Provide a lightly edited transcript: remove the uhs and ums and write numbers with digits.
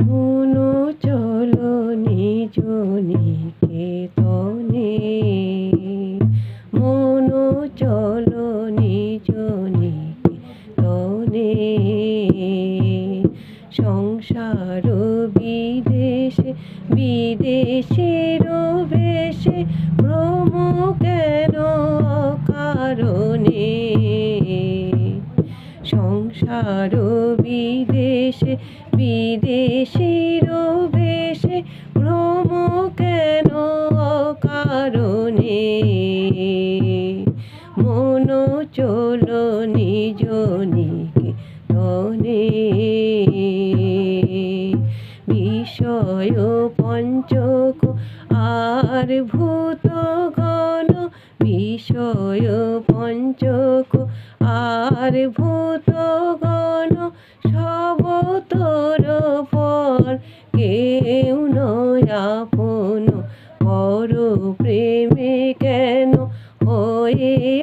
মন চলো নিজ নিকেতনে, মন চলো নিজ নিকেতনে। সংসার বিদেশে বিদেশের বেশে ভ্রম কেন অকারণে। সংসার বিদেশে বিদেশের বেশে ভ্রম কেন অকারণে। মন চলো নিজ নিকেতনে। বিষয় পঞ্চক আর ভূতগণ, বিষয় পঞ্চক আর ভূতগণ সব তোর পর, কেউ নয় আপন। পর প্রেমে কেন হয়ে